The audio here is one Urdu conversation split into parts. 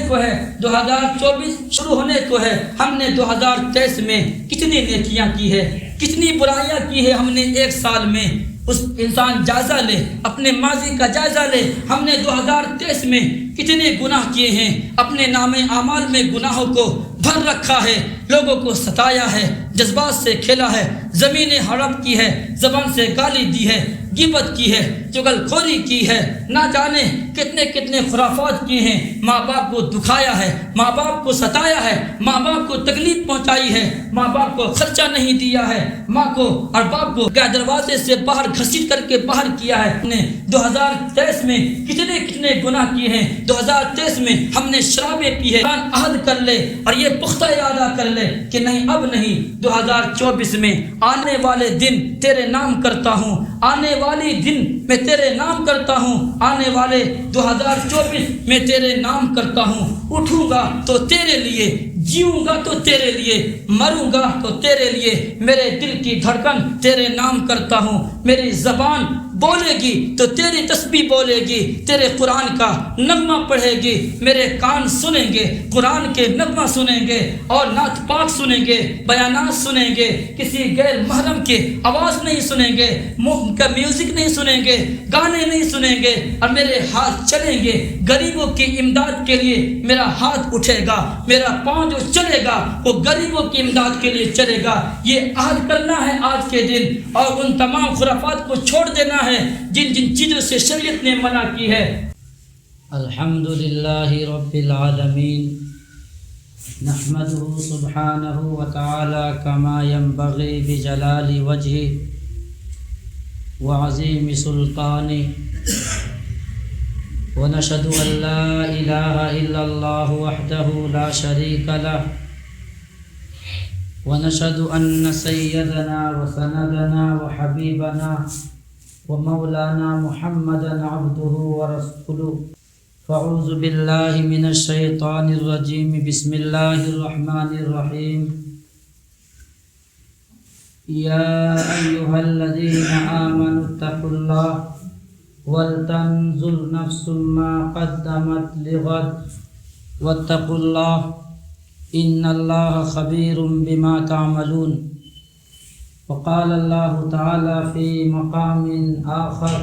کو ہے, 2024 شروع ہونے کو ہے. ہم نے 2023 میں کتنی نیکیاں کی ہے, کتنی برائیاں کی ہے ہم نے ایک سال میں. اس انسان جائزہ لے, اپنے ماضی کا جائزہ لے. ہم نے 2023 میں کتنے گناہ کیے ہیں, اپنے نام اعمال میں گناہوں کو بھر رکھا ہے, لوگوں کو ستایا ہے, جذبات سے کھیلا ہے, زمینیں ہڑپ کی ہے, زبان سے گالی دی ہے, غیبت کی ہے, چغل خوری کی ہے, نہ جانے کتنے کتنے خرافات کیے ہیں. ماں باپ کو دکھایا ہے, ماں باپ کو ستایا ہے, ماں باپ کو تکلیف پہنچائی ہے, ماں باپ کو خرچہ نہیں دیا ہے, ماں کو اور باپ کو دروازے سے باہر گھسیٹ کر کے باہر کیا ہے. ہم نے 2023 میں کتنے کتنے گناہ کیے ہیں. 2023 میں ہم نے شرابیں پی ہے. عہد کر لے اور یہ پختہ ارادہ کر لے کہ نہیں, اب نہیں. 2024 میں آنے والے دن تیرے نام کرتا ہوں, آنے والی دن میں تیرے نام کرتا ہوں, آنے والے 2024 میں تیرے نام کرتا ہوں. اٹھوں گا تو تیرے لیے, جیوں گا تو تیرے لیے, مروں گا تو تیرے لیے. میرے دل کی دھڑکن تیرے نام کرتا ہوں. میری زبان بولے گی تو تیری تسبیح بولے گی, تیرے قرآن کا نغمہ پڑھے گی. میرے کان سنیں گے, قرآن کے نغمہ سنیں گے, اور نعت پاک سنیں گے, بیانات سنیں گے. کسی غیر محرم کی آواز نہیں سنیں گے, کا میوزک نہیں سنیں گے, گانے نہیں سنیں گے. اور میرے ہاتھ چلیں گے غریبوں کی امداد کے لیے. میرا ہاتھ اٹھے گا, میرا پاؤں جو چلے گا وہ غریبوں کی امداد کے لیے چلے گا. یہ عہد کرنا ہے آج کے دن, اور ان تمام خرافات کو چھوڑ دینا ہے جن جن چیزوں سے شریعت نے منع کی ہے. الحمدللہ رب العالمین, نحمده سبحانہ وتعالی کما ينبغي بجلال وجهه وعظیم سلطانه, ونشهد ان لا الہ الا اللہ وحدہ لا شریک له, ونشهد ان سیدنا وسندنا وحبیبنا ومولانا محمدا عبده ورسوله. فاعوذ باللہ من الشیطان الرجیم, بسم اللہ الرحمن الرحیم. یا ایہا الذین آمنوا اتقوا اللہ ولتنظر نفس ما قدمت لغد واتقوا اللہ ان اللہ خبیر بما تعملون. وقال اللہ تعالی فی مقام آخر,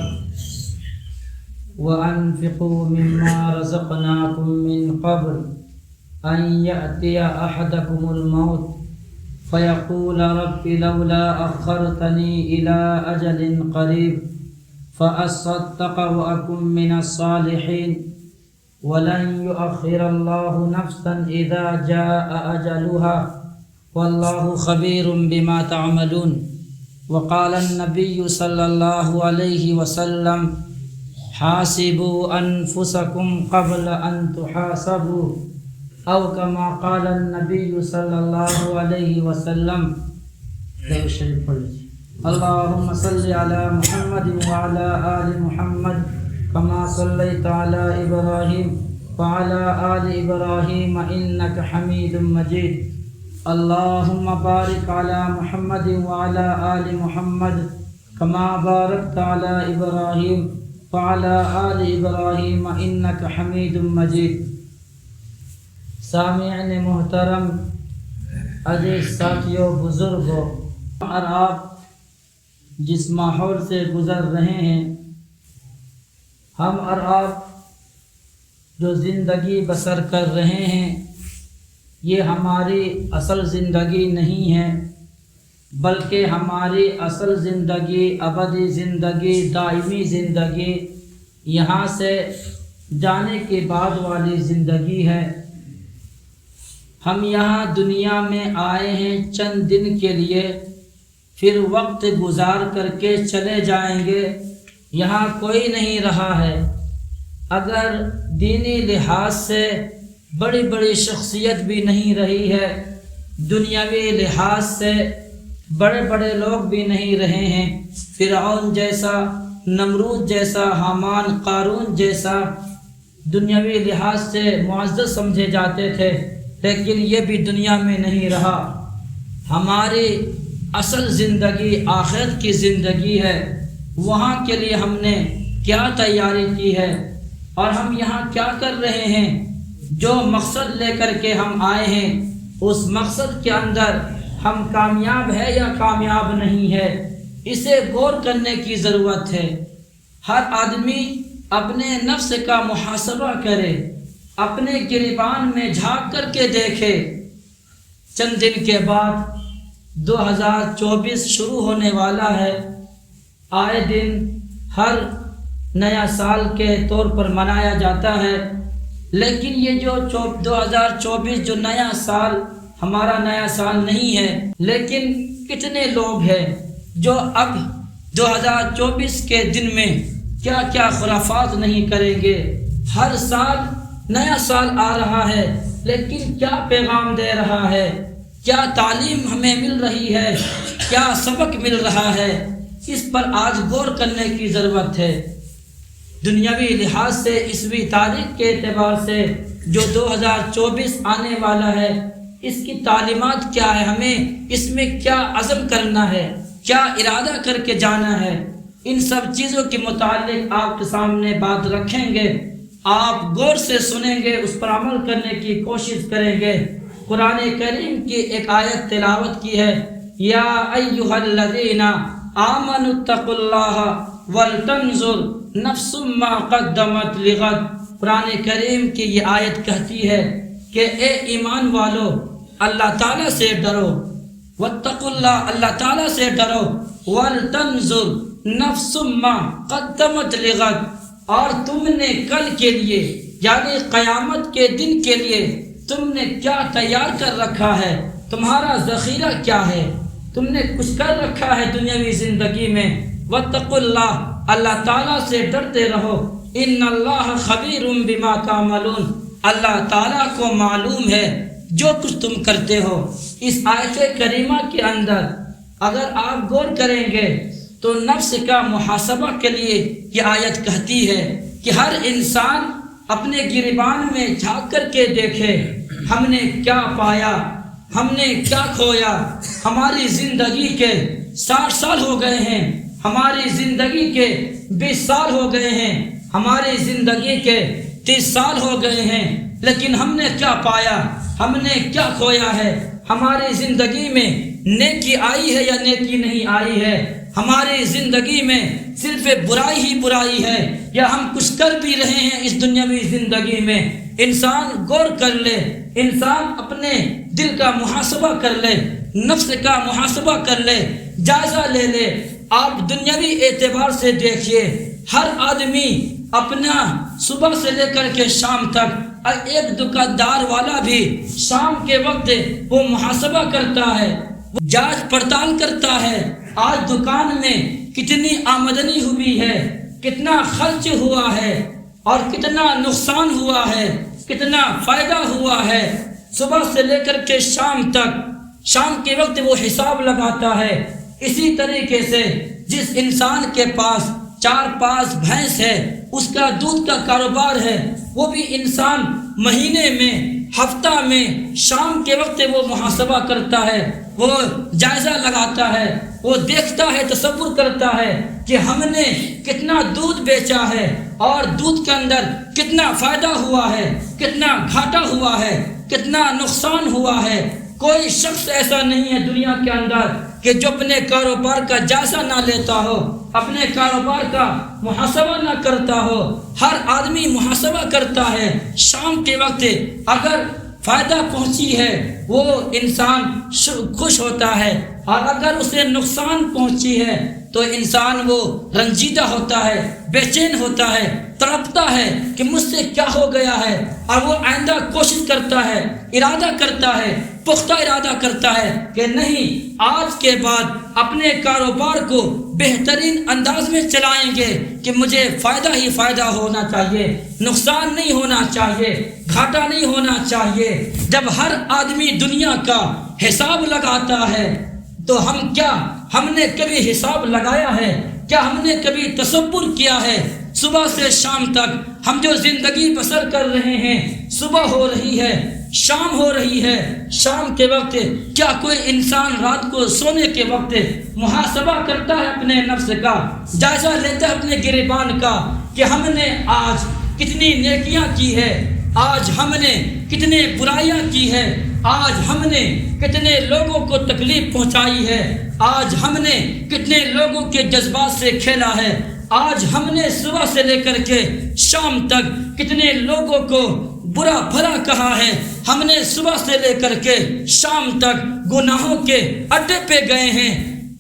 وَأَنفِقُوا مِمَّا رَزَقْنَاكُم مِّن قَبْلِ أَن يَأْتِيَ أَحَدَكُمُ الْمَوْتُ فَيَقُولَ رَبِّ لَوْلَا أَخَّرْتَنِي إِلَىٰ أَجَلٍ قَرِيبٍ فَأَصَّدَّقَ وَأَكُن مِّنَ الصَّالِحِينَ وَلَن يُؤَخِّرَ اللَّهُ نَفْسًا إِذَا جَاءَ أَجَلُهَا وَاللَّهُ خَبِيرٌ بِمَا تَعْمَلُونَ. وقال النبي صلى الله عليه وسلم, حاسبوا انفسکم قبل ان تحاسبوا, او کما قال النبی صلی اللہ علیہ وسلم. اللہم صل علی محمد وعلی آل محمد کما صلیت علی ابراہیم وعلی آل ابراہیم انک حمید مجید. اللہم بارک علی محمد وعلی آل محمد کما بارکت علی ابراہیم وعلى آل ابراہیم انک حمید مجید. سامعین محترم, عزیز ساتھیوں, بزرگوں, اور آپ جس ماحول سے گزر رہے ہیں, ہم اور آپ جو زندگی بسر کر رہے ہیں, یہ ہماری اصل زندگی نہیں ہے, بلکہ ہماری اصل زندگی, ابدی زندگی, دائمی زندگی, یہاں سے جانے کے بعد والی زندگی ہے. ہم یہاں دنیا میں آئے ہیں چند دن کے لیے, پھر وقت گزار کر کے چلے جائیں گے. یہاں کوئی نہیں رہا ہے. اگر دینی لحاظ سے بڑی بڑی شخصیت بھی نہیں رہی ہے, دنیاوی لحاظ سے بڑے بڑے لوگ بھی نہیں رہے ہیں. فرعون جیسا, نمرود جیسا, حامان, قارون جیسا دنیاوی لحاظ سے معزز سمجھے جاتے تھے, لیکن یہ بھی دنیا میں نہیں رہا. ہماری اصل زندگی آخرت کی زندگی ہے. وہاں کے لیے ہم نے کیا تیاری کی ہے اور ہم یہاں کیا کر رہے ہیں, جو مقصد لے کر کے ہم آئے ہیں اس مقصد کے اندر ہم کامیاب ہے یا کامیاب نہیں ہے، اسے غور کرنے کی ضرورت ہے۔ ہر آدمی اپنے نفس کا محاسبہ کرے، اپنے گریبان میں جھانک کر کے دیکھے۔ چند دن کے بعد 2024 شروع ہونے والا ہے۔ آئے دن ہر نیا سال کے طور پر منایا جاتا ہے، لیکن یہ جو 2024 جو نیا سال ہمارا نیا سال نہیں ہے، لیکن کتنے لوگ ہیں جو اب 2024 کے دن میں کیا کیا خرافات نہیں کریں گے۔ ہر سال نیا سال آ رہا ہے، لیکن کیا پیغام دے رہا ہے، کیا تعلیم ہمیں مل رہی ہے، کیا سبق مل رہا ہے، اس پر آج غور کرنے کی ضرورت ہے۔ دنیاوی لحاظ سے عیسوی تاریخ کے اعتبار سے جو 2024 آنے والا ہے، اس کی تعلیمات کیا ہے، ہمیں اس میں کیا عزم کرنا ہے، کیا ارادہ کر کے جانا ہے، ان سب چیزوں کے متعلق آپ کے سامنے بات رکھیں گے۔ آپ غور سے سنیں گے، اس پر عمل کرنے کی کوشش کریں گے۔ قرآن کریم کی ایک آیت تلاوت کی ہے، یا ایھا الذین آمنوا اتقوا اللہ ولتنظر نفس ما قدمت لغد۔ قرآن کریم کی یہ آیت کہتی ہے کہ اے ایمان والو، اللہ تعالیٰ سے ڈرو، واتقوا اللہ، اللہ تعالیٰ سے ڈرو، ولتنظر نفس ما قدمت لغد، اور تم نے کل کے لیے یعنی قیامت کے دن کے لیے تم نے کیا تیار کر رکھا ہے، تمہارا ذخیرہ کیا ہے، تم نے کچھ کر رکھا ہے دنیاوی زندگی میں۔ واتقوا اللہ، اللہ تعالیٰ سے ڈرتے رہو، ان اللہ خبیر بما تعملون، اللہ تعالیٰ کو معلوم ہے جو کچھ تم کرتے ہو۔ اس آیت کریمہ کے اندر اگر آپ غور کریں گے تو نفس کا محاسبہ کے لیے یہ آیت کہتی ہے کہ ہر انسان اپنے گریبان میں جھانک کر کے دیکھے، ہم نے کیا پایا، ہم نے کیا کھویا۔ ہماری زندگی کے 60 سال ہو گئے ہیں، ہماری زندگی کے 20 سال ہو گئے ہیں، ہماری زندگی کے 30 سال ہو گئے ہیں، لیکن ہم نے کیا پایا، ہم نے کیا کھویا ہے۔ ہماری زندگی میں نیکی آئی ہے یا نیکی نہیں آئی ہے، ہماری زندگی میں صرف برائی ہی برائی ہے یا ہم کچھ کر بھی رہے ہیں اس دنیاوی زندگی میں۔ انسان غور کر لے، انسان اپنے دل کا محاسبہ کر لے، نفس کا محاسبہ کر لے، جائزہ لے لے۔ آپ دنیاوی اعتبار سے دیکھیے، ہر آدمی اپنا صبح سے لے کر کے شام تک، ایک دکاندار والا بھی شام کے وقت وہ محاسبہ کرتا ہے، وہ جانچ پڑتال کرتا ہے، آج دکان میں کتنی آمدنی ہوئی ہے، کتنا خرچ ہوا ہے اور کتنا نقصان ہوا ہے، کتنا فائدہ ہوا ہے۔ صبح سے لے کر کے شام تک، شام کے وقت وہ حساب لگاتا ہے۔ اسی طریقے سے جس انسان کے پاس 4-5 بھینس ہے، اس کا دودھ کا کاروبار ہے، وہ بھی انسان مہینے میں، ہفتہ میں، شام کے وقت وہ محاسبہ کرتا ہے، وہ جائزہ لگاتا ہے، وہ دیکھتا ہے، تصور کرتا ہے کہ ہم نے کتنا دودھ بیچا ہے اور دودھ کے اندر کتنا فائدہ ہوا ہے، کتنا گھاٹا ہوا ہے، کتنا نقصان ہوا ہے۔ کوئی شخص ایسا نہیں ہے دنیا کے اندر کہ جو اپنے کاروبار کا جائزہ نہ لیتا ہو، اپنے کاروبار کا محاسبہ نہ کرتا ہو۔ ہر آدمی محاسبہ کرتا ہے۔ شام کے وقت اگر فائدہ پہنچی ہے وہ انسان خوش ہوتا ہے، اور اگر اسے نقصان پہنچی ہے تو انسان وہ رنجیدہ ہوتا ہے، بے چین ہوتا ہے، تڑپتا ہے کہ مجھ سے کیا ہو گیا ہے، اور وہ آئندہ کوشش کرتا ہے، ارادہ کرتا ہے، پختہ ارادہ کرتا ہے کہ نہیں، آج کے بعد اپنے کاروبار کو بہترین انداز میں چلائیں گے کہ مجھے فائدہ ہی فائدہ ہونا چاہیے، نقصان نہیں ہونا چاہیے، گھاٹا نہیں ہونا چاہیے۔ جب ہر آدمی دنیا کا حساب لگاتا ہے تو ہم نے کبھی حساب لگایا ہے؟ کیا ہم نے کبھی تصور کیا ہے صبح سے شام تک ہم جو زندگی بسر کر رہے ہیں، صبح ہو رہی ہے، شام ہو رہی ہے، شام کے وقت کیا کوئی انسان رات کو سونے کے وقت محاسبہ کرتا ہے اپنے نفس کا، جائزہ لیتا ہے اپنے گریبان کا کہ ہم نے آج کتنی نیکیاں کی ہے، آج ہم نے کتنے برائیاں کی ہے، آج ہم نے کتنے لوگوں کو تکلیف پہنچائی ہے، آج ہم نے کتنے لوگوں کے جذبات سے کھیلا ہے، آج ہم نے صبح سے لے کر کے شام تک کتنے لوگوں کو برا بھلا کہا ہے، ہم نے صبح سے لے کر کے شام تک گناہوں کے اڈے پہ گئے ہیں،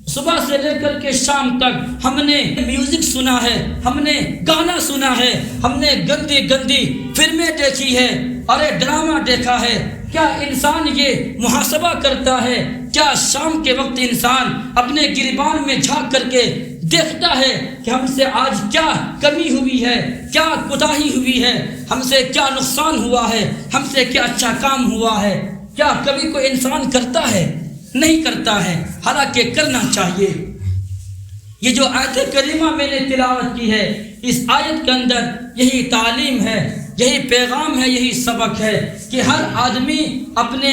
صبح سے لے کر کے شام تک ہم نے میوزک سنا ہے، ہم نے گانا سنا ہے، ہم نے گندی گندی فلمیں دیکھی ہے اور ڈرامہ دیکھا ہے۔ کیا انسان یہ محاسبہ کرتا ہے؟ کیا شام کے وقت انسان اپنے گریبان میں جھانک کر کے دیکھتا ہے کہ ہم سے آج کیا کمی ہوئی ہے، کیا کوتاہی ہوئی ہے، ہم سے کیا نقصان ہوا ہے، ہم سے کیا اچھا کام ہوا ہے؟ کیا کبھی کوئی انسان کرتا ہے؟ نہیں کرتا ہے، حالانکہ کرنا چاہیے۔ یہ جو آیت کریمہ میں نے تلاوت کی ہے، اس آیت کے اندر یہی تعلیم ہے، یہی پیغام ہے، یہی سبق ہے کہ ہر آدمی اپنے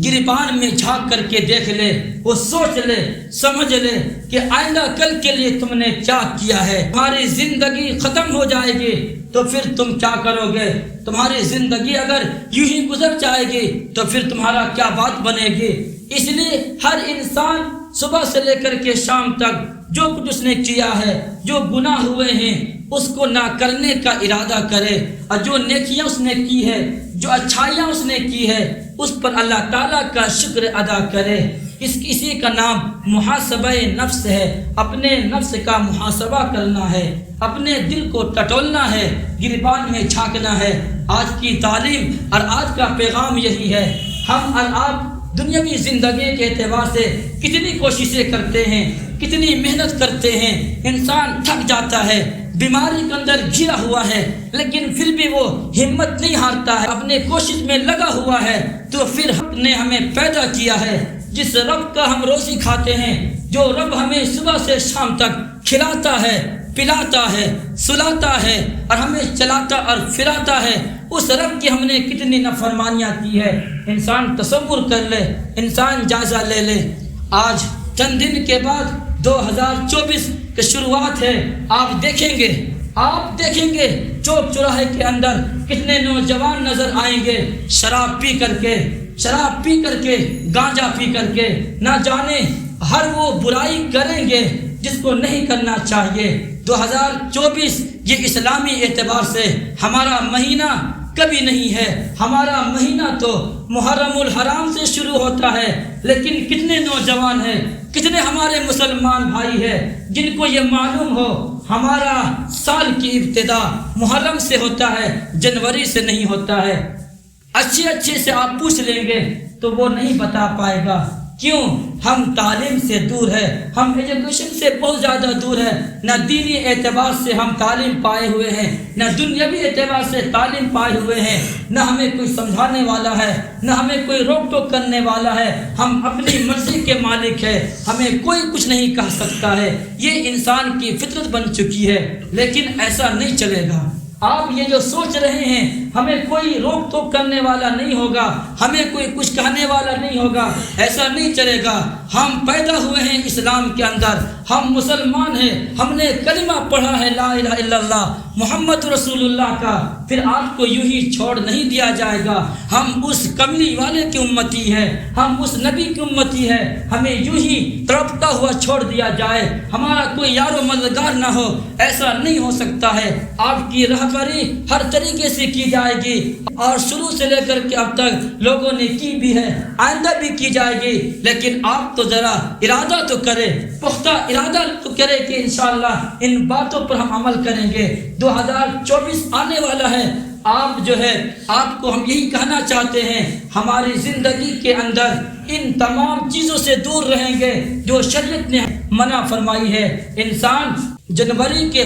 گریبان میں جھانک کر کے دیکھ لے، وہ سوچ لے، سمجھ لے کہ آئندہ کل کے لیے تم نے کیا کیا ہے۔ تمہاری زندگی ختم ہو جائے گی تو پھر تم کیا کرو گے؟ تمہاری زندگی اگر یوں ہی گزر جائے گی تو پھر تمہارا کیا بات بنے گی؟ اس لیے ہر انسان صبح سے لے کر کے شام تک جو کچھ اس نے کیا ہے، جو گناہ ہوئے ہیں، اس کو نہ کرنے کا ارادہ کرے، اور جو نیکیاں اس نے کی ہے، جو اچھائیاں اس نے کی ہے، اس پر اللہ تعالیٰ کا شکر ادا کرے۔ اسی کا نام محاسبہ نفس ہے، اپنے نفس کا محاسبہ کرنا ہے، اپنے دل کو ٹٹولنا ہے، گریبان میں جھانکنا ہے۔ آج کی تعلیم اور آج کا پیغام یہی ہے۔ ہم اور آپ دنیاوی زندگی کے اعتبار سے کتنی کوششیں کرتے ہیں، کتنی محنت کرتے ہیں، انسان تھک جاتا ہے، بیماری کے اندر گھرا ہوا ہے، لیکن پھر بھی وہ ہمت نہیں ہارتا ہے، اپنے کوشش میں لگا ہوا ہے۔ تو پھر رب نے ہمیں پیدا کیا ہے، جس رب کا ہم روزی کھاتے ہیں، جو رب ہمیں صبح سے شام تک کھلاتا ہے، پلاتا ہے، سلاتا ہے اور ہمیں چلاتا اور پھراتا ہے، اس رب کی ہم نے کتنی نافرمانیاں کی ہے۔ انسان تصور کر لے، انسان جائزہ لے لے۔ آج چند دن کے بعد 2024 کی شروعات ہے، آپ دیکھیں گے چوک چوراہے کے اندر کتنے نوجوان نظر آئیں گے، شراب پی کر کے گانجا پی کر کے، نہ جانے ہر وہ برائی کریں گے جس کو نہیں کرنا چاہیے۔ 2024 یہ اسلامی اعتبار سے ہمارا مہینہ کبھی نہیں ہے، ہمارا مہینہ تو محرم الحرام سے شروع ہوتا ہے، لیکن کتنے نوجوان ہیں، کتنے ہمارے مسلمان بھائی ہیں جن کو یہ معلوم ہو ہمارا سال کی ابتدا محرم سے ہوتا ہے، جنوری سے نہیں ہوتا ہے۔ اچھے سے آپ پوچھ لیں گے تو وہ نہیں بتا پائے گا۔ کیوں؟ ہم تعلیم سے دور ہے، ہم ایجوکیشن سے بہت زیادہ دور ہے، نہ دینی اعتبار سے ہم تعلیم پائے ہوئے ہیں، نہ دنیاوی اعتبار سے تعلیم پائے ہوئے ہیں، نہ ہمیں کوئی سمجھانے والا ہے، نہ ہمیں کوئی روک ٹوک کرنے والا ہے، ہم اپنی مرضی کے مالک ہیں، ہمیں کوئی کچھ نہیں کہہ سکتا ہے۔ یہ انسان کی فطرت بن چکی ہے، لیکن ایسا نہیں چلے گا۔ آپ یہ جو سوچ رہے ہیں ہمیں کوئی روک ٹوک کرنے والا نہیں ہوگا، ہمیں کوئی کچھ کہنے والا نہیں ہوگا، ایسا نہیں چلے گا۔ ہم پیدا ہوئے ہیں اسلام کے اندر، ہم مسلمان ہیں، ہم نے کلمہ پڑھا ہے لا الہ الا اللہ محمد رسول اللہ کا، پھر آپ کو یوں ہی چھوڑ نہیں دیا جائے گا۔ ہم اس کملی والے کی امتی ہیں، ہم اس نبی کی امتی ہیں، ہمیں یوں ہی تڑپتا ہوا چھوڑ دیا جائے، ہمارا کوئی یار و مددگار نہ ہو، ایسا نہیں ہو سکتا ہے۔ آپ کی رہبری ہر طریقے سے کی جائے گی، اور شروع سے لے کر کے اب تک لوگوں نے کی بھی ہے، آئندہ بھی کی جائے گی، لیکن آپ تو ذرا ارادہ تو کرے، پختہ ارادہ تو کرے کہ انشاءاللہ ان باتوں پر ہم عمل کریں گے۔ 2024 آنے والا ہے، آپ کو ہم یہی کہنا چاہتے ہیں، ہماری زندگی کے اندر ان تمام چیزوں سے دور رہیں گے جو شریعت نے منع فرمائی ہے۔ انسان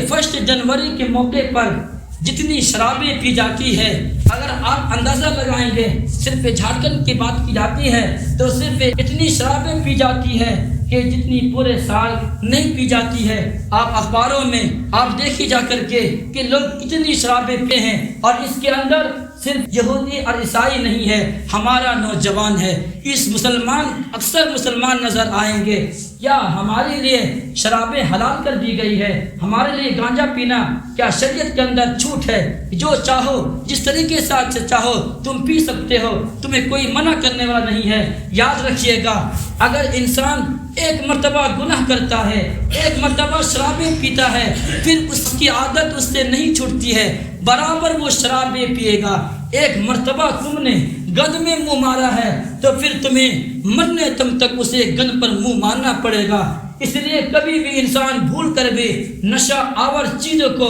فرسٹ جنوری کے موقع پر جتنی شرابیں پی جاتی ہے، اگر آپ اندازہ لگائیں گے، صرف جھارکھنڈ کی بات کی جاتی ہے تو صرف اتنی شرابیں پی جاتی ہے کہ جتنی پورے سال نہیں پی جاتی ہے۔ آپ اخباروں میں آپ دیکھی جا کر کے کہ لوگ کتنی شرابیں پی ہیں، اور اس کے اندر صرف یہودی اور عیسائی نہیں ہے، ہمارا نوجوان ہے۔ اس مسلمان اکثر مسلمان نظر آئیں گے، کیا ہمارے لیے شرابیں حلال کر دی گئی ہے؟ ہمارے لیے گانجا پینا کیا شریعت کے اندر چھوٹ ہے؟ جو چاہو جس طریقے سے چاہو تم پی سکتے ہو، تمہیں کوئی منع کرنے والا نہیں ہے۔ یاد رکھیے گا، اگر انسان ایک مرتبہ گناہ کرتا ہے، ایک مرتبہ شرابیں پیتا ہے، پھر اس کی عادت اس سے نہیں چھوٹتی ہے، برابر وہ شرابیں پیے گا۔ ایک مرتبہ تم نے گند میں منہ مارا ہے تو پھر تمہیں مرنے تم تک اسے گند پر منہ مارنا پڑے گا۔ اس لیے کبھی بھی انسان بھول کر بھی نشہ آور چیزوں کو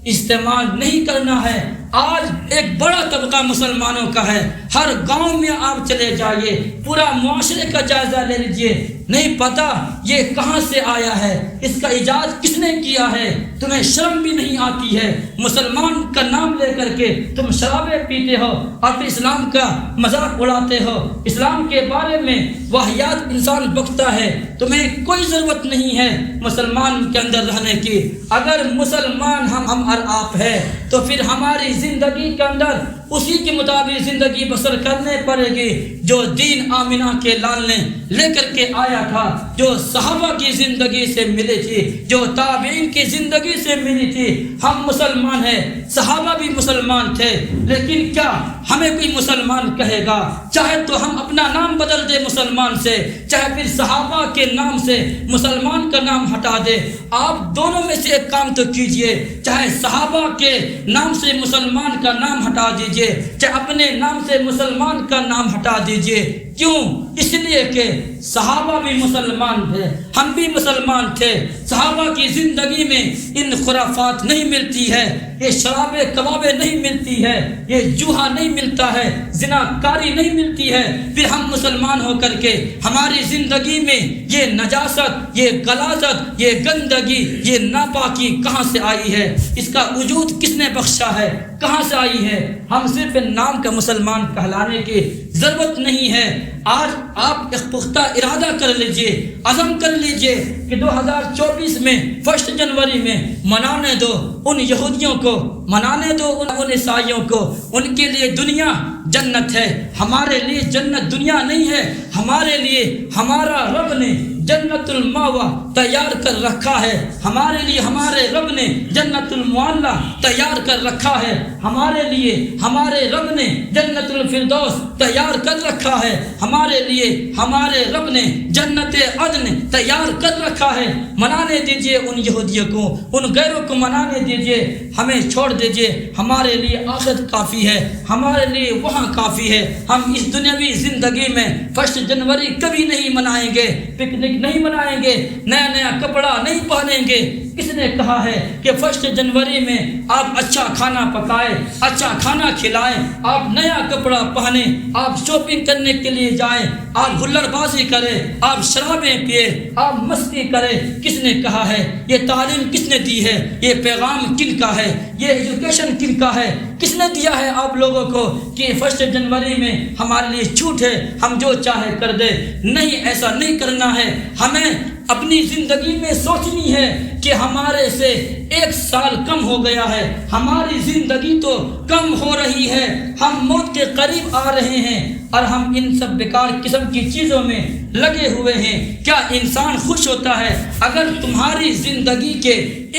استعمال نہیں کرنا ہے۔ آج ایک بڑا طبقہ مسلمانوں کا ہے، ہر گاؤں میں آپ چلے جائیے، پورا معاشرے کا جائزہ لے لیجئے، نہیں پتا یہ کہاں سے آیا ہے، اس کا ایجاد کس نے کیا ہے، تمہیں شرم بھی نہیں آتی ہے۔ مسلمان کا نام لے کر کے تم شرابیں پیتے ہو اور پھر اسلام کا مذاق اڑاتے ہو، اسلام کے بارے میں واہیات انسان بکتا ہے۔ تمہیں کوئی ضرورت نہیں ہے مسلمان کے اندر رہنے کی۔ اگر مسلمان ہم اور آپ ہے تو پھر ہماری زندگی کے اندر اسی کے مطابق زندگی بسر کرنے پڑے گی جو دین آمنہ کے لال نے لے کر کے آیا تھا، جو صحابہ کی زندگی سے ملی تھی، جو تابعین کی زندگی سے ملی تھی۔ ہم مسلمان ہیں، صحابہ بھی مسلمان تھے، لیکن کیا ہمیں کوئی مسلمان کہے گا؟ چاہے تو ہم اپنا نام بدل دے مسلمان سے، چاہے پھر صحابہ کے نام سے مسلمان کا نام ہٹا دے۔ آپ دونوں میں سے ایک کام تو کیجئے، چاہے صحابہ کے نام سے مسلمان کا نام ہٹا دیجئے، چاہے اپنے نام سے مسلمان کا نام ہٹا دیجئے۔ کیوں؟ اس لیے کہ صحابہ بھی مسلمان تھے، ہم بھی مسلمان تھے۔ صحابہ کی زندگی میں ان خرافات نہیں ملتی ہے، یہ شرابیں کبابیں نہیں ملتی ہے، یہ جوہا نہیں ملتا ہے، زنا کاری نہیں ملتی ہے۔ پھر ہم مسلمان ہو کر کے ہماری زندگی میں یہ نجاست، یہ غلاظت، یہ گندگی، یہ ناپاکی کہاں سے آئی ہے؟ اس کا وجود کس نے بخشا ہے؟ کہاں سے آئی ہے؟ ہم صرف نام کا مسلمان کہلانے کی ضرورت نہیں ہے۔ آج آپ ایک پختہ ارادہ کر لیجئے، عزم کر لیجئے کہ 2024 میں 1 جنوری میں منانے دو ان یہودیوں کو، منانے دو ان عیسائیوں کو۔ ان کے لیے دنیا جنت ہے، ہمارے لیے جنت دنیا نہیں ہے۔ ہمارے لیے ہمارا رب نے جنت المأویٰ تیار کر رکھا ہے، ہمارے لیے ہمارے رب نے جنت المعلیٰ تیار کر رکھا ہے، ہمارے لیے ہمارے رب نے جنت الفردوس تیار کر رکھا ہے، ہمارے لیے ہمارے رب نے جنت عدن تیار کر رکھا ہے۔ منانے دیجئے ان یہودیوں کو، ان غیروں کو منانے دیجئے، ہمیں چھوڑ دیجئے۔ ہمارے لیے آخرت کافی ہے، ہمارے لیے وہاں کافی ہے۔ ہم اس دنیاوی زندگی میں 1 جنوری کبھی نہیں منائیں گے، پکنک نہیں منائیں گے، نیا نیا کپڑا نہیں پہنیں گے۔ کس نے کہا ہے کہ 1 جنوری میں آپ اچھا کھانا پکائیں، اچھا کھانا کھلائیں، آپ نیا کپڑا پہنیں، آپ شاپنگ کرنے کے لیے جائیں، آپ ہلڑ بازی کریں، آپ شرابیں پیے، آپ مستی کریں؟ کس نے کہا ہے؟ یہ تعلیم کس نے دی ہے؟ یہ پیغام کن کا ہے؟ یہ ایجوکیشن کن کا ہے؟ کس نے دیا ہے آپ لوگوں کو کہ 1 جنوری میں ہمارے لیے چھوٹ ہے، ہم جو چاہے کر دے؟ نہیں، ایسا نہیں کرنا ہے۔ ہمیں اپنی زندگی میں سوچنی ہے کہ ہمارے سے 1 سال کم ہو گیا ہے، ہماری زندگی تو کم ہو رہی ہے، ہم موت کے قریب آ رہے ہیں اور ہم ان سب بیکار قسم کی چیزوں میں لگے ہوئے ہیں۔ کیا انسان خوش ہوتا ہے اگر تمہاری زندگی کے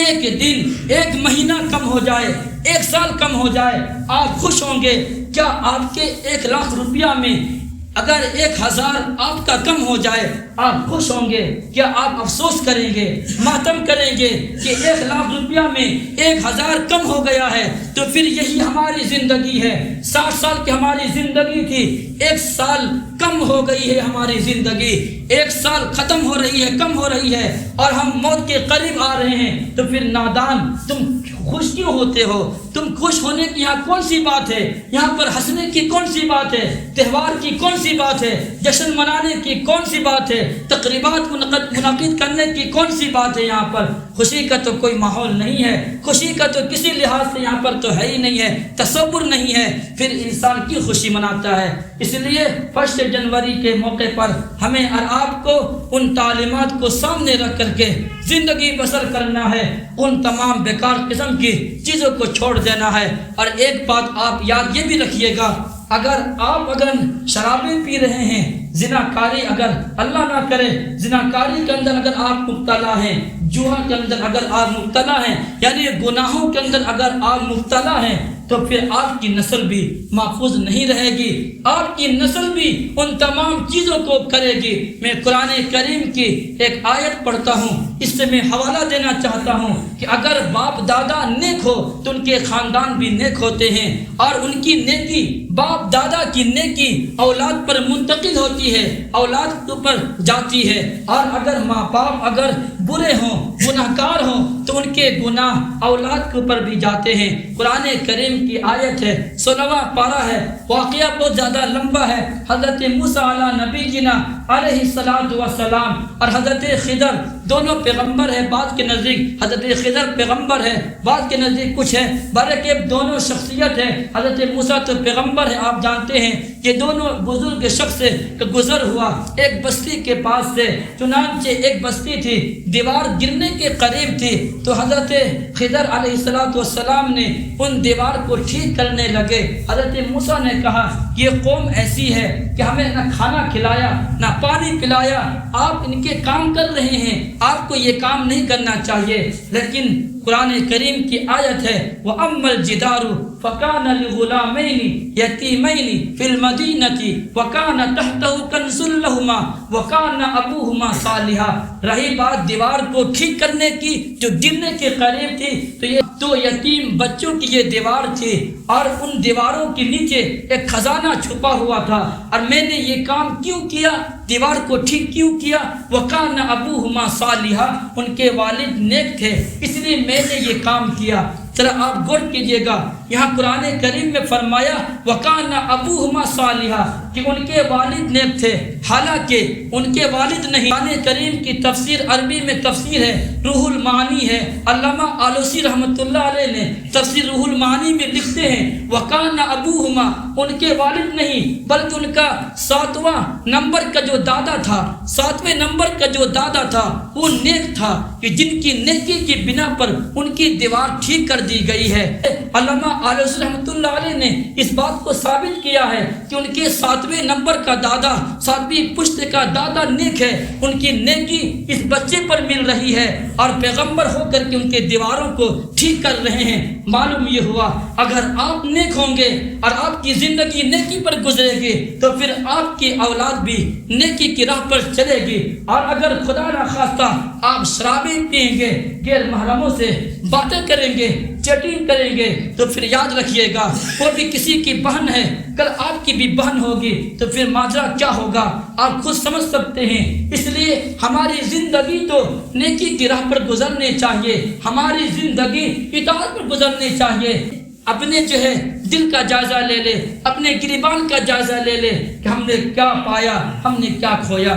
1 دن، 1 مہینہ کم ہو جائے، 1 سال کم ہو جائے؟ آپ خوش ہوں گے؟ کیا آپ کے 1 لاکھ روپیہ میں اگر 1000 آپ کا کم ہو جائے آپ خوش ہوں گے؟ کیا آپ افسوس کریں گے، ماتم کریں گے کہ 1 لاکھ روپیہ میں 1000 کم ہو گیا ہے؟ تو پھر یہی ہماری زندگی ہے۔ 60 سال کی ہماری زندگی تھی، 1 سال کم ہو گئی ہے ہماری زندگی، 1 سال ختم ہو رہی ہے، کم ہو رہی ہے اور ہم موت کے قریب آ رہے ہیں۔ تو پھر نادان، تم خوش کیوں ہوتے ہو؟ تم خوش ہونے کی یہاں کون سی بات ہے؟ یہاں پر ہنسنے کی کون سی بات ہے؟ تہوار کی کون سی بات ہے؟ جشن منانے کی کون سی بات ہے؟ تقریبات منعقد کرنے کی کون سی بات ہے؟ یہاں پر خوشی کا تو کوئی ماحول نہیں ہے، خوشی کا تو کسی لحاظ سے یہاں پر تو ہے ہی نہیں ہے، تصور نہیں ہے۔ پھر انسان کی خوشی مناتا ہے؟ اس لیے 1 جنوری کے موقع پر ہمیں اور آپ کو ان تعلیمات کو سامنے رکھ کر کے زندگی بسر کرنا ہے۔ ان تمام بیکار قسم کی چیزوں کو چھوڑ دینا ہے۔ اور ایک بات آپ یاد یہ بھی رکھیے گا، اگر شرابیں پی رہے ہیں، زناکاری اگر اللہ نہ کرے زناکاری کے اندر اگر آپ مبتلا ہیں، جوا کے اندر اگر آپ مبتلا ہیں، یعنی گناہوں کے اندر اگر آپ مبتلا ہیں، تو پھر آپ کی نسل بھی محفوظ نہیں رہے گی، آپ کی نسل بھی ان تمام چیزوں کو کرے گی۔ میں قرآن کریم کی ایک آیت پڑھتا ہوں، اس سے میں حوالہ دینا چاہتا ہوں کہ اگر باپ دادا نیک ہو تو ان کے خاندان بھی نیک ہوتے ہیں، اور ان کی نیکی، باپ دادا کی نیکی اولاد پر منتقل ہوتی ہے، اولاد کے اوپر جاتی ہے۔ اور اگر ماں باپ اگر برے ہوں، گناہگار ہوں، تو ان کے گناہ اولاد کے اوپر بھی جاتے ہیں۔ قرآن کریم کی آیت ہے، 16واں پارہ ہے، واقعہ بہت زیادہ لمبا ہے۔ حضرت موسیٰ علیہ نبی جنا علیہ السلام اور حضرت خضر دونوں پیغمبر ہیں، بعض کے نزدیک حضرت خضر پیغمبر ہے، بعض کے نزدیک کچھ ہے، بلکہ دونوں شخصیت ہے۔ حضرت موسیٰ تو پیغمبر ہے، آپ جانتے ہیں کہ دونوں بزرگ شخص کا گزر ہوا ایک بستی کے پاس سے، چنانچہ ایک بستی تھی، دیوار گرنے کے قریب تھی، تو حضرت خضر علیہ السلام نے ان دیوار کو ٹھیک کرنے لگے۔ حضرت موسیٰ نے کہا یہ قوم ایسی ہے کہ ہمیں نہ کھانا کھلایا نہ پانی پلایا، آپ ان کے کام کر رہے ہیں، آپ کو یہ کام نہیں کرنا چاہیے۔ لیکن قرآن کریم کی آیت ہے، وَأَمَّا الْجِدَارُ فَكَانَ لِغُلَامَيْنِ يَتِيمَيْنِ فِي الْمَدِينَةِ وَكَانَ تَحْتَهُ كَنْزٌ لَهُمَا وَكَانَ أَبُوهُمَا صَالِحًا۔ رہی بات دیوار کو ٹھیک کرنے کی جو گرنے کے قریب تھی، تو یہ دو یتیم بچوں کی یہ دیوار تھی، اور ان دیواروں کے نیچے ایک خزانہ چھپا ہوا تھا۔ اور میں نے یہ کام کیوں کیا، دیوار کو ٹھیک کیوں کیا؟ وَكَانَ أَبُوهُمَا صَالِحًا، ان کے والد نیک تھے، اس لیے میں نے یہ کام کیا۔ ذرا آپ غور کیجئے گا، یہاں قرآن کریم میں فرمایا وَكَانَ أَبُوهُمَا صَالِحًا، کہ ان کے والد نیک تھے، حالانکہ ان کے والد نہیں۔ قرآن کریم کی تفسیر عربی میں تفسیر ہے، روح المعانی ہے، علامہ آلوسی رحمۃ اللہ علیہ نے تفسیر روح المعانی میں لکھتے ہیں وَكَانَ أَبُوهُمَا، ان کے والد نہیں بلکہ ان کا 7واں نمبر کا جو دادا تھا، 7ویں نمبر کا جو دادا تھا وہ نیک تھا، کہ جن کی نیکی کی بنا پر ان کی دیوار ٹھیک کر دی گئی ہے۔ علامہ آلوسی رحمۃ اللہ علیہ نے اس بات کو ثابت کیا ہے کہ ان کے 7ویں نمبر کا دادا، 7ویں پشت کا دادا نیک ہے، ان کی نیکی اس بچے پر مل رہی ہے، اور پیغمبر ہو کر کے ان کے دیواروں کو ٹھیک کر رہے ہیں۔ معلوم یہ ہوا اگر آپ نیک ہوں گے اور آپ کی زندگی نیکی پر گزرے گی تو پھر آپ کی اولاد بھی نیکی کی راہ پر چلے گی۔ اور اگر خدا نہ خواستہ آپ شرابیں پئیں گے، غیر محرموں سے باتیں کریں گے، چیٹنگ کریں گے، تو پھر یاد رکھیے گا وہ بھی کسی کی بہن ہے، کل آپ کی بھی بہن ہوگی، تو پھر ماجرا کیا ہوگا آپ خود سمجھ سکتے ہیں۔ اس لیے ہماری زندگی تو نیکی کی راہ پر گزرنے چاہیے، ہماری زندگی اطاعت پر گزرنے چاہیے۔ اپنے جو ہے دل کا جائزہ لے لے، اپنے گریبان کا جائزہ لے لے کہ ہم نے کیا پایا، ہم نے کیا کھویا۔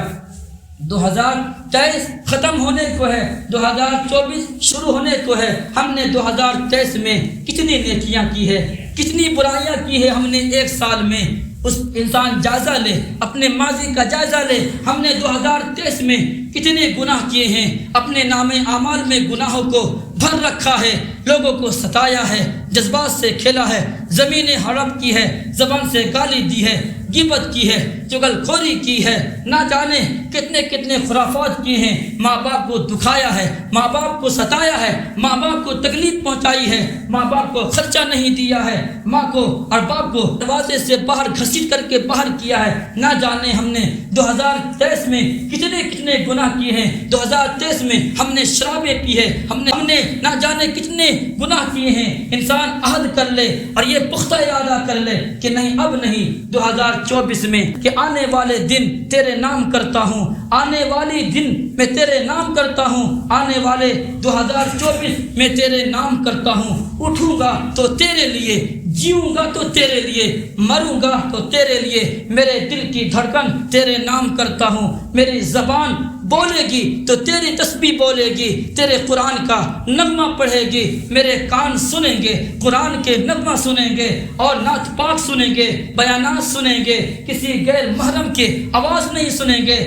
2023 ختم ہونے کو ہے، 2024 شروع ہونے کو ہے، ہم نے 2023 میں کتنی نیکیاں کی ہے، کتنی برائیاں کی ہے ہم نے ایک سال میں۔ اس انسان جائزہ لے، اپنے ماضی کا جائزہ لے، ہم نے 2023 میں کتنے گناہ کیے ہیں، اپنے نام اعمال میں گناہوں کو بھر رکھا ہے، لوگوں کو ستایا ہے، جذبات سے کھیلا ہے، زمینیں ہڑپ کی ہے، زبان سے گالی دی ہے، غیبت کی ہے، چغل خوری کی ہے، نہ جانے کتنے کتنے خرافات کیے ہیں، ماں باپ کو دکھایا ہے، ماں باپ کو ستایا ہے، ماں باپ کو تکلیف پہنچائی ہے، ماں باپ کو خرچہ نہیں دیا ہے، ماں کو اور باپ کو دروازے سے باہر گھسیٹ کر کے باہر کیا ہے۔ نہ جانے ہم نے 2023 میں کتنے کتنے گناہ کیے ہیں، 2023 میں ہم نے شرابیں پی ہے، ہم نے نہ جانے کتنے گناہ کیے ہیں۔ انسان عہد کر لے اور یہ پختہ ارادہ کر لے کہ نہیں، اب نہیں، 2024 میں کہ آنے والے دن تیرے نام کرتا ہوں، آنے والی دن میں تیرے نام کرتا ہوں، آنے والے 2024 میں تیرے نام کرتا ہوں، اٹھوں گا تو تیرے لیے، جیوں گا تو تیرے لیے، مروں گا تو تیرے لیے، میرے دل کی دھڑکن تیرے نام کرتا ہوں، میری زبان بولے گی تو تیری تسبیح بولے گی، تیرے قرآن کا نغمہ پڑھے گی، میرے کان سنیں گے قرآن کے نغمہ سنیں گے اور نعت پاک سنیں گے، بیانات سنیں گے، کسی غیر محرم کی آواز نہیں سنیں گے،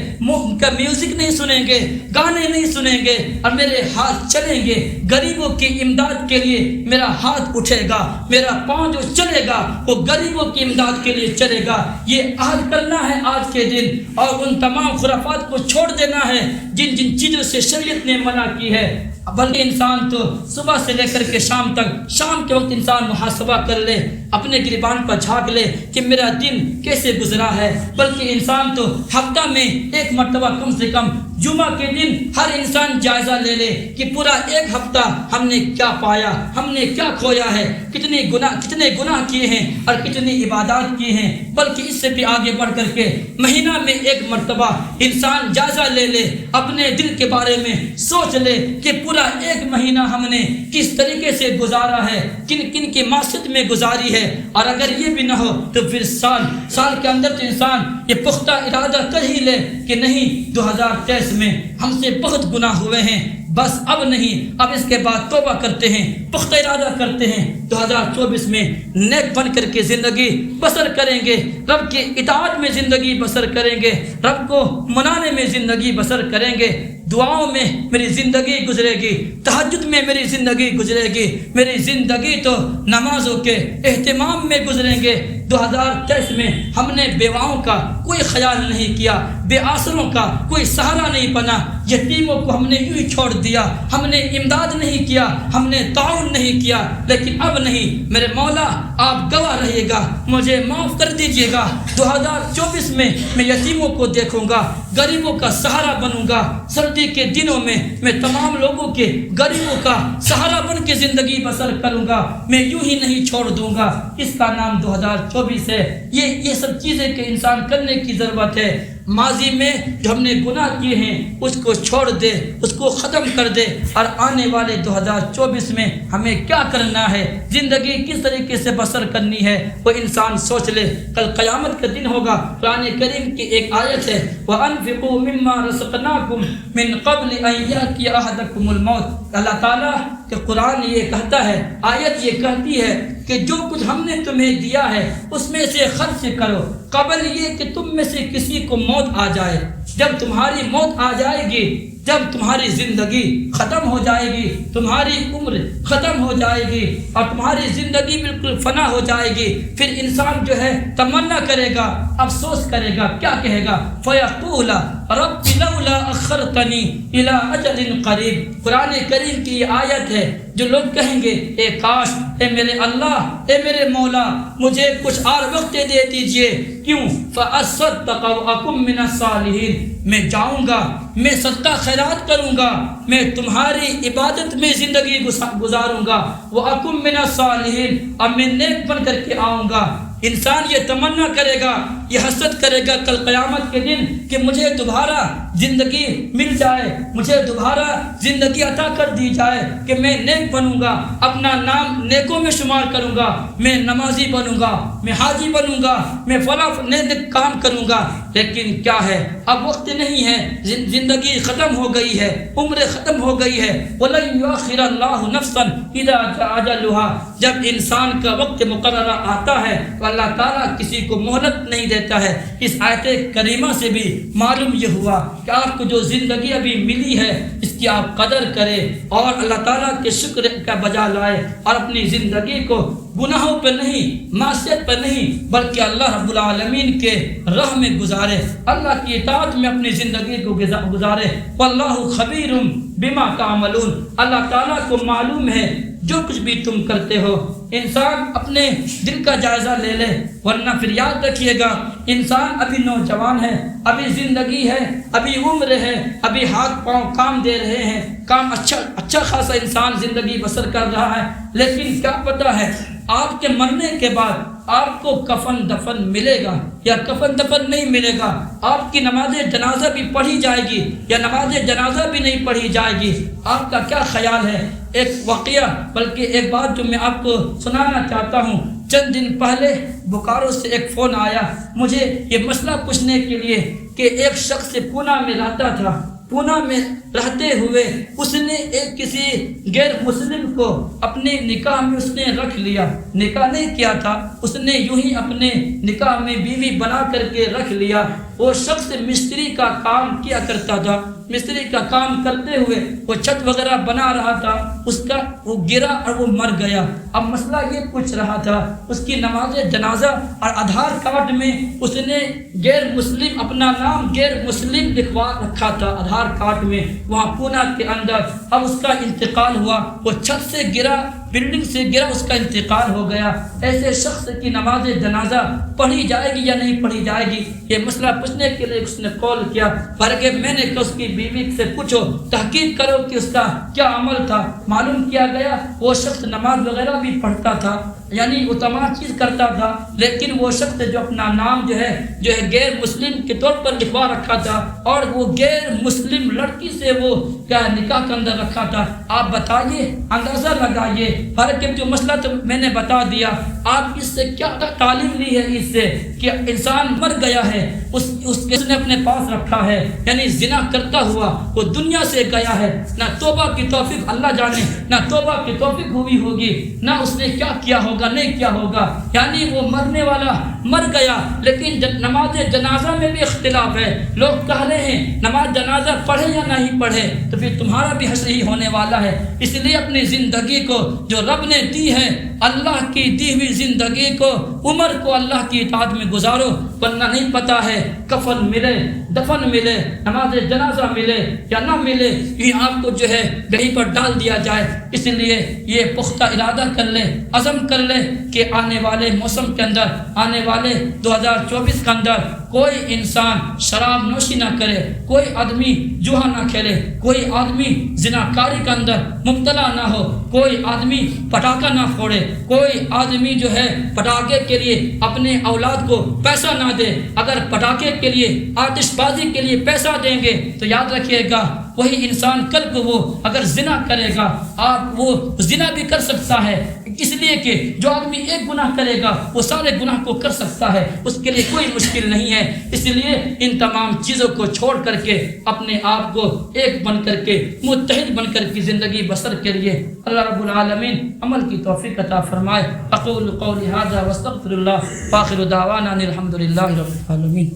کا میوزک نہیں سنیں گے، گانے نہیں سنیں گے، اور میرے ہاتھ چلیں گے غریبوں کی امداد کے لیے، میرا ہاتھ اٹھے گا، میرا پاؤں جو چلے گا وہ غریبوں کی امداد کے لیے چلے گا۔ یہ عہد کرنا ہے آج کے دن، اور ان تمام خرافات کو چھوڑ دینا ہے جن جن چیزوں سے شریعت نے منع کی ہے۔ بلکہ انسان تو صبح سے لے کر کے شام تک، شام کے وقت انسان محاسبہ کر لے، اپنے گریبان پر جھانک لے کہ میرا دن کیسے گزرا ہے۔ بلکہ انسان تو ہفتہ میں ایک مرتبہ کم سے کم جمعہ کے دن ہر انسان جائزہ لے لے کہ پورا ایک ہفتہ ہم نے کیا پایا، ہم نے کیا کھویا ہے، کتنے گناہ کیے ہیں اور کتنی عبادات کی ہیں۔ بلکہ اس سے بھی آگے بڑھ کر کے مہینہ میں ایک مرتبہ انسان جائزہ لے لے، اپنے دل کے بارے میں سوچ لے کہ پورا ایک مہینہ ہم نے کس طریقے سے گزارا ہے، کن کن کی معصیت میں گزاری ہے۔ اور اگر یہ بھی نہ ہو تو پھر سال کے اندر تو انسان یہ پختہ ارادہ کر ہی لے کہ نہیں 2023 میں ہم سے بہت گناہ ہوئے ہیں، بس اب نہیں، اب اس کے بعد توبہ کرتے ہیں، پختہ ارادہ کرتے ہیں، 2024 میں نیک بن کر کے زندگی بسر کریں گے، رب کی اطاعت میں زندگی بسر کریں گے، رب کو منانے میں زندگی بسر کریں گے، دعاؤں میں میری زندگی گزرے گی، تہجد میں میری زندگی گزرے گی، میری زندگی تو نمازوں کے اہتمام میں گزریں گے۔ 2023 میں ہم نے بیواؤں کا کوئی خیال نہیں کیا، بے آسروں کا کوئی سہارا نہیں بنا، یتیموں کو ہم نے یوں ہی چھوڑ دیا، ہم نے امداد نہیں کیا، ہم نے تعاون نہیں کیا۔ لیکن اب نہیں، میرے مولا آپ گواہ رہیے گا، مجھے معاف کر دیجیے گا۔ 2024 میں یتیموں کو دیکھوں گا، غریبوں کا سہارا بنوں گا، سردی کے دنوں میں تمام لوگوں کے غریبوں کا سہارا بن کے زندگی بسر کروں گا، میں یوں ہی نہیں چھوڑ دوں گا۔ اس کا نام 2024 ہے۔ یہ سب چیزیں کہ انسان کرنے کی ضرورت ہے۔ ماضی میں جو ہم نے گناہ کیے ہیں اس کو چھوڑ دے، اس کو ختم کر دے، اور آنے والے 2024 میں ہمیں کیا کرنا ہے، زندگی کس طریقے سے بسر کرنی ہے، وہ انسان سوچ لے۔ کل قیامت کا دن ہوگا۔ قرآن کریم کی ایک آیت ہے وَأَنفِقُوا مِمَّا رَزَقْنَاكُمْ مِنْ قَبْلِ أَنْ يَأْتِيَ أَحَدَكُمُ الْمَوْتُ۔ اللہ تعالیٰ کہ قرآن یہ کہتا ہے، آیت یہ کہتی ہے کہ جو کچھ ہم نے تمہیں دیا ہے اس میں سے خرچ کرو، قبل یہ کہ تم میں سے کسی کو موت آ جائے۔ جب تمہاری موت آ جائے گی، جب تمہاری زندگی ختم ہو جائے گی، تمہاری عمر ختم ہو جائے گی اور تمہاری زندگی بالکل فنا ہو جائے گی، پھر انسان جو ہے تمنا کرے گا، افسوس کرے گا، کیا کہے گا؟ فَيَقُولَ رَبِّ لَوْلَا أَخَّرْتَنِي إِلَىٰ أَجَلٍ قَرِيبٍ۔ قرآن کریم کی یہ آیت ہے۔ جو لوگ کہیں گے اے کاش، اے میرے اللہ، اے میرے مولا، مجھے کچھ اور وقت دے دیجئے، کیوں؟ فَأَصَّدَّقَ وَأَكُن مِّنَ الصَّالِحِينَ۔ میں جاؤں گا، میں صدقہ خیرات کروں گا، میں تمہاری عبادت میں زندگی گزاروں گا، وَأَكُن مِّنَ الصَّالِحِينَ، اور میں نیک بن کر کے آؤں گا۔ انسان یہ تمنا کرے گا، یہ حسد کرے گا کل قیامت کے دن کہ مجھے دوبارہ زندگی مل جائے، مجھے دوبارہ زندگی عطا کر دی جائے کہ میں نیک بنوں گا، اپنا نام نیکوں میں شمار کروں گا، میں نمازی بنوں گا، میں حاجی بنوں گا، میں فلاں نیک کام کروں گا۔ لیکن کیا ہے، اب وقت نہیں ہے، زندگی ختم ہو گئی ہے، عمر ختم ہو گئی ہے۔ وَلَن يُؤَخِّرَ اللَّهُ نَفْسًا إِذَا جَاءَ أَجَلُهَا۔ جب انسان کا وقت مقررہ آتا ہے تو اللہ تعالیٰ کسی کو مہلت نہیں دیتا ہے۔ اس آیت کریمہ سے بھی معلوم یہ ہوا کہ آپ کو جو زندگی ابھی ملی ہے اس کی آپ قدر کرے اور اللہ تعالیٰ کے شکر کا بجا لائے، اور اپنی زندگی کو گناہوں پہ نہیں، معصیت پہ نہیں، بلکہ اللہ رب العالمین کے راہ میں گزارے، اللہ کی اطاعت میں اپنی زندگی کو گزارے۔ واللہ خبیر بما تعملون۔ اللہ تعالیٰ کو معلوم ہے جو کچھ بھی تم کرتے ہو۔ انسان اپنے دل کا جائزہ لے لے، ورنہ پھر یاد رکھیے گا انسان ابھی نوجوان ہے، ابھی زندگی ہے، ابھی عمر ہے، ابھی ہاتھ پاؤں کام دے رہے ہیں، کام اچھا خاصا انسان زندگی بسر کر رہا ہے، لیکن کیا پتہ ہے آپ کے مرنے کے بعد آپ کو کفن دفن ملے گا یا کفن دفن نہیں ملے گا، آپ کی نماز جنازہ بھی پڑھی جائے گی یا نماز جنازہ بھی نہیں پڑھی جائے گی۔ آپ کا کیا خیال ہے؟ ایک واقعہ، بلکہ ایک بات جو میں آپ کو سنانا چاہتا ہوں۔ چند دن پہلے بوکارو سے ایک فون آیا مجھے یہ مسئلہ پوچھنے کے لیے کہ ایک شخص پونا میں رہتا تھا، پونا میں رہتے ہوئے اس نے ایک کسی غیر مسلم کو اپنے نکاح میں اس نے رکھ لیا، نکاح نہیں کیا تھا، اس نے یوں ہی اپنے نکاح میں بیوی بنا کر کے رکھ لیا۔ وہ شخص مستری کا کام کیا کرتا تھا، مستری کا کام کرتے ہوئے وہ چھت وغیرہ بنا رہا تھا، اس کا وہ گرا اور وہ مر گیا۔ اب مسئلہ یہ پوچھ رہا تھا اس کی نماز جنازہ اور آدھار کارڈ میں اس نے غیر مسلم اپنا نام غیر مسلم لکھوا رکھا تھا آدھار کارڈ میں وہاں پونا کے اندر۔ اب اس کا انتقال ہوا، وہ چھت سے گرا، بلڈنگ سے گرا، اس کا انتقال ہو گیا۔ ایسے شخص کی نماز جنازہ پڑھی جائے گی یا نہیں پڑھی جائے گی، یہ مسئلہ پوچھنے کے لیے اس نے کال کیا۔ بلکہ میں نے اس کی بیوی سے پوچھو، تحقیق کرو کہ اس کا کیا عمل تھا۔ معلوم کیا گیا وہ شخص نماز وغیرہ بھی پڑھتا تھا، یعنی وہ تمام چیز کرتا تھا، لیکن وہ شخص جو اپنا نام جو ہے غیر مسلم کے طور پر لکھوا رکھا تھا اور وہ غیر مسلم لڑکی سے وہ کیا نکاح کے اندر رکھا تھا۔ آپ بتائیے، اندازہ لگائیے، فرق جو مسئلہ تو میں نے بتا دیا، آپ اس سے کیا تعلیم لی ہے اس سے کہ انسان مر گیا ہے، اس نے اپنے پاس رکھا ہے، یعنی زنا کرتا ہوا وہ دنیا سے گیا ہے، نہ توبہ کی توفیق اللہ جانے، نہ توبہ کی توفیق ہوئی ہوگی، نہ اس نے کیا کیا ہوگا نہیں کیا ہوگا، یعنی وہ مرنے والا مر گیا۔ لیکن نماز جنازہ میں بھی اختلاف ہے، لوگ کہہ رہے ہیں نماز جنازہ پڑھے یا نہیں پڑھے، تو پھر تمہارا بھی حشر ہی ہونے والا ہے۔ اس لیے اپنی زندگی کو جو رب نے دی ہے، اللہ کی دی ہوئی زندگی کو، عمر کو اللہ کی اطاعت میں گزارو، ورنہ نہیں پتا ہے کفن ملے، دفن ملے، نماز جنازہ ملے یا نہ ملے، یہ آپ کو جو ہے کہیں پر ڈال دیا جائے۔ اس لیے یہ پختہ ارادہ کر لے، عزم کر لے کہ آنے والے موسم کے اندر، آنے والے 2024 کے اندر کوئی انسان شراب نوشی نہ کرے، کوئی آدمی جوا نہ کھیلے، کوئی آدمی زناکاری کے اندر مبتلا نہ ہو، کوئی آدمی پٹاخہ نہ پھوڑے، کوئی آدمی جو ہے پٹاخے کے لیے اپنے اولاد کو پیسہ نہ دے۔ اگر پٹاخے کے لیے، آتش بازی کے لیے پیسہ دیں گے تو یاد رکھیے گا وہی انسان کل کو وہ اگر زنا کرے گا، آپ وہ زنا بھی کر سکتا ہے، اس لیے کہ جو آدمی ایک گناہ کرے گا وہ سارے گناہ کو کر سکتا ہے، اس کے لیے کوئی مشکل نہیں ہے۔ اس لیے ان تمام چیزوں کو چھوڑ کر کے اپنے آپ کو ایک بن کر کے، متحد بن کر کے زندگی بسر کریے۔ اللہ رب العالمین عمل کی توفیق عطا فرمائے۔ اقول قولی ھذا واستغفر اللہ، وآخر دعوانا ان الحمد للہ رب العالمین۔